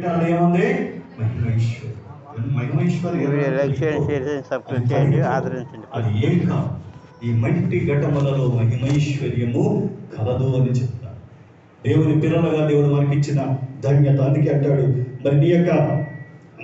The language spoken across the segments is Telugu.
వెనకాల ఏముంది? మహిమైశ్వర్యం. అది ఏం కాదు. ఈ మట్టి ఘటములలో మహిమైశ్వర్యము కలదు అని చెప్తాడు. దేవుని పిల్లలుగా దేవుడు మనకిచ్చిన ధన్యత. అందుకే అంటాడు, మరి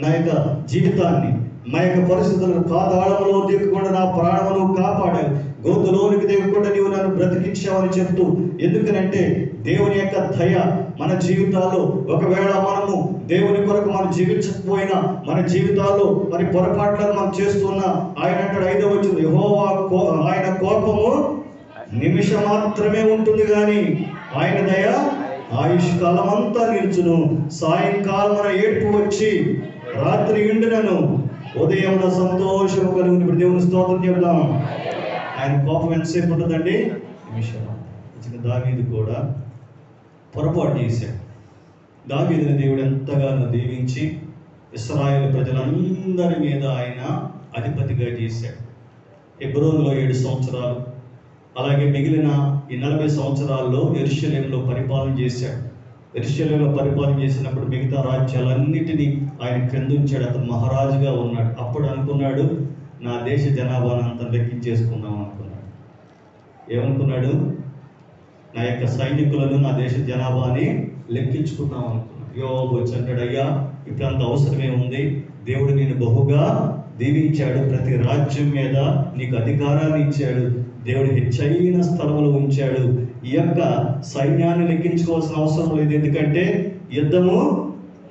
నా యొక్క జీవితాన్ని, మా యొక్క పరిస్థితులను పాతాళములో దిగకుండా నా ప్రాణమును కాపాడావు, గోతులోనికి దిగకుండా నీవు నన్ను బ్రతికించావని చెప్తూ. ఎందుకనంటే దేవుని యొక్క దయ మన జీవితాల్లో, ఒకవేళ మనము దేవుని కొరకు మనం జీవించకపోయినా, మన జీవితాల్లో మరి పొరపాట్లను మనం చేస్తున్నా, ఆయన అంటాడు 5వ వచనం, యెహోవా ఆయన కోపము నిమిషం మాత్రమే ఉంటుంది కానీ ఆయన దయ ఆయుష్కాలం అంతా నిల్చును. సాయంకాలం మన ఏడుపు వచ్చి రాత్రి ఎండునను ఉదయం సంతోషము కలుగును. ఇప్పుడు దేవుని స్తోత్రం చెప్దాం. ఆయన కోపం ఎంతసేపు ఉంటుందండి? నిమిషం. దావీదు కూడా పొరపాటు చేశాడు. దావీదుని దేవుడు ఎంతగానో దీవించి ఇశ్రాయేలు ప్రజలందరి మీద ఆయన అధిపతిగా చేశాడు. హెబ్రోనులో 7 సంవత్సరాలు, అలాగే మిగిలిన ఈ 40 సంవత్సరాల్లో యెరూషలేములో పరిపాలన చేశాడు. యెరూషలేములో పరిపాలన చేసినప్పుడు మిగతా రాజ్యాలన్నిటినీ ఆయన క్రిందుంచాడు. అతను మహారాజుగా ఉన్నాడు. అప్పుడు అనుకున్నాడు, నా దేశ జనాభాను అంతా లెక్కించేసుకుందాం అనుకున్నాడు. ఏమనుకున్నాడు? నా యొక్క సైనికులను, నా దేశ జనాభాని లెక్కించుకుందాం అనుకున్నాడు. యోబు వచ్చి అంటాడు, అయ్యా ఇప్పుడు అంత అవసరమే ఉంది, దేవుడు నేను బహుగా దీవించాడు, ప్రతి రాజ్యం మీద నీకు అధికారాన్ని ఇచ్చాడు, దేవుడు హెచ్చైన స్థలములో ఉంచాడు, ఈ యొక్క సైన్యాన్ని లెక్కించుకోవాల్సిన అవసరం లేదు, ఎందుకంటే యుద్ధము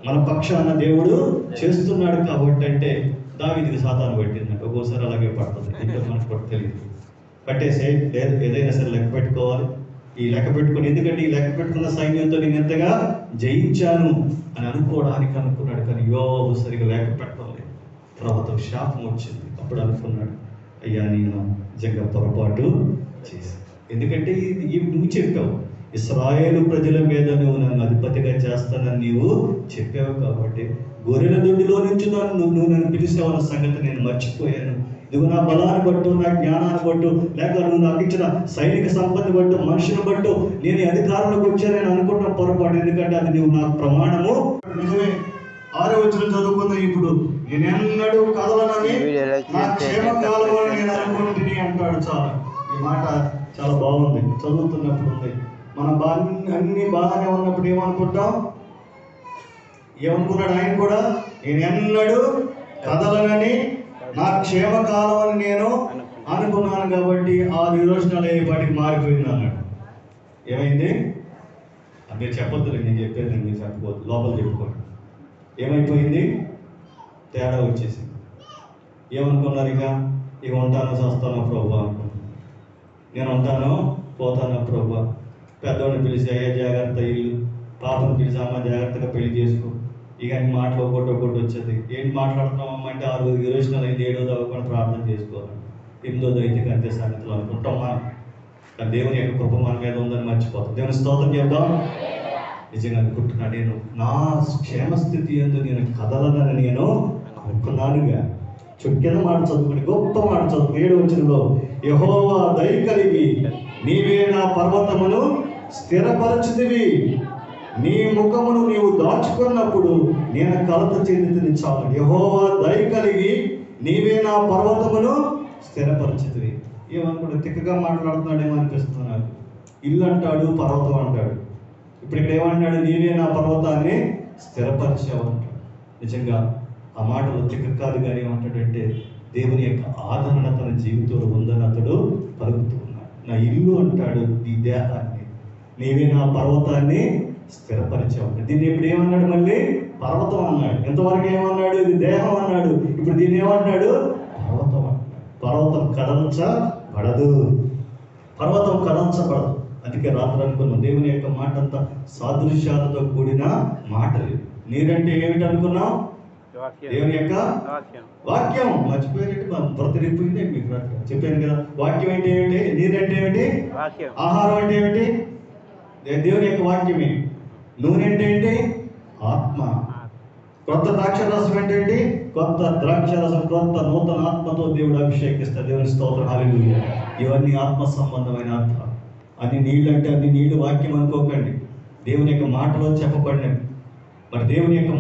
మన పక్షాన దేవుడు చేస్తున్నాడు కాబట్టి. అంటే దావీదుకి సాతాను పట్టిందంటే ఒక్కోసారి అలాగే పడుతుంది, ఇంకా మనకు తెలియదు. పట్టేసే ఏదైనా సరే లెక్క పెట్టుకోవాలి. ఈ లెక్క పెట్టుకుని, ఎందుకంటే ఈ లెక్క పెట్టుకున్న సైన్యంతో నేను ఎంతగా జయించాను అని అనుకున్నాడు. కానీ యోబు సరిగా లెక్క పెట్టలేదు. తర్వాత శాపం వచ్చింది. అప్పుడు అనుకున్నాడు, అయ్యా నేను నిజంగా పొరపాటు చేశాను. ఎందుకంటే నువ్వు చెప్పావు, ఇశ్రాయేలు ప్రజల మీద నువ్వు నన్ను అధిపతిగా చేస్తానని నీవు చెప్పావు కాబట్టి, గొర్రెల దొడ్డిలో నుంచి నువ్వు నన్ను పిలిచావన్న సంగతి నేను మర్చిపోయాను. నువ్వు నా బలాన్ని బట్టు, నా జ్ఞానాన్ని బట్టు, లేక నువ్వు నాకు ఇచ్చిన సైనిక సంపత్తి బట్టు, మనుషుని బట్టు నేను అధికారంలోకి వచ్చానని అనుకుంటాం పొరపాటు. ఎందుకంటే అది నువ్వు నాకు ప్రమాణము. నిజమే. 6వ వచనం చదువుకుందాం. ఇప్పుడు నేనెన్నడూ కదలనని నా క్షేమకాలం అని నేను అనుకుంటుని అంటాడు. ఈ మాట చాలా బాగుంది. చదువుతున్నప్పుడు ఉంది. మనం అన్ని బాగానే ఉన్నప్పుడు ఏమనుకుంటాం? ఏమనుకున్నాడు ఆయన కూడా? నేనెన్నడూ కదలనని నా క్షేమకాలం అని నేను అనుకున్నాను కాబట్టి ఆ నిర్వచనాలు అయ్యేపాటికి మారిపోయింది అన్నాడు. ఏమైంది? మీరు చెప్పొద్దు, నేను చెప్పేది మీరు చెప్పవద్దు, లోపల చెప్పుకోండి. ఏమైపోయింది? తేడా వచ్చేసింది. ఏమనుకున్నారు? ఇక ఉంటాను, చేస్తాను ప్రభు అనుకున్నాను. నేను ఉంటాను, పోతాను ప్రభు. పెద్దవాడిని పిలిచి, అయ్యా జాగ్రత్త, ఇల్లు. పాపను పిలిచి, అమ్మ జాగ్రత్తగా పెళ్లి చేసుకో. ఇక అన్ని మాటలు ఒకటి వచ్చేది. ఏంటి మాట్లాడుతున్నామమ్మ అంటే 6 నిర్వచనాలు అయింది, 7వ అవ్వకుండా ప్రార్థన చేసుకోవాలి, 8వ అయితే అంతే సంగతులు అనుకుంటాం. కానీ దేవుని యొక్క కృప మన మీద ఉందని మర్చిపోతాం. దేవుని స్తోత్రం చెప్దాం. నిజంగా అనుకుంటున్నా, నేను నా క్షేమస్థితి ఎందు నేను కదలనని నేను అనుకున్నానుగా. చుక్కిన మాట చదువుకుని గొప్ప మాట చదువు. 7వ వచనంలో, యెహోవా దయ కలిగి నీవే నా పర్వతమును స్థిరపరచితివి, నీ ముఖమును నీవు దాచుకున్నప్పుడు నేను కలత చెందితిని చాలు. యెహోవా దయ కలిగి నీవే నా పర్వతమును స్థిరపరిచితివి. ఏమనుకుంటే తిక్కగా మాట్లాడుతున్నాడేమో అనిపిస్తుంది నాకు. ఇల్లు అంటాడు, పర్వతం అంటాడు. ఇప్పుడు ఇక్కడ ఏమంటాడు? నీవే నా పర్వతాన్ని స్థిరపరిచావు అంటాడు. నిజంగా ఆ మాటలు తిక్క కాదు, కానీ ఏమంటాడంటే దేవుని యొక్క ఆదరణ తన జీవితంలో ఉందని అతడు పలుకుతూ ఉన్నాడు. నా ఇల్లు అంటాడు, ఈ దేహాన్ని, నీవే నా పర్వతాన్ని స్థిరపరిచావు. దీన్ని ఇప్పుడు ఏమన్నాడు? మళ్ళీ పర్వతం అన్నాడు. ఎంతవరకు ఏమన్నాడు? ఇది దేహం అన్నాడు. ఇప్పుడు దీన్ని ఏమన్నాడు? పర్వతం అన్నాడు. పర్వతం కదల్చబడదు, పర్వతం కదల్చబడదు. అందుకే రాత్రి అనుకున్నాం, దేవుని యొక్క మాట అంతా సాదృశ్యాలతో కూడిన మాటలు. నీరంటే ఏమిటి అనుకున్నాం? దేవుని యొక్క వాక్యం. మర్చిపోయినట్టు బ్రతిరిపోయింది మీకు చెప్పాను కదా. వాక్యం అంటే ఏమిటి? నీరంటే ఏమిటి? ఆహారం అంటే ఏమిటి? దేవుని యొక్క వాక్యమే. నూనె అంటే ఏంటి? ఆత్మ. కొత్త ద్రాక్షరసం ఏంటండి? కొత్త ద్రాక్షరసం, కొత్త నూతన ఆత్మతో దేవుడు అభిషేకిస్తాడు. దేవుని స్తోత్రం, హల్లెలూయా. ఇవన్నీ ఆత్మ సంబంధమైన అర్థాలు. అన్ని నీళ్ళు అంటే అన్ని నీళ్ళు వాక్యం అనుకోకండి, దేవుని యొక్క మాటలో చెప్పబడినవి. మరి దేవుని యొక్క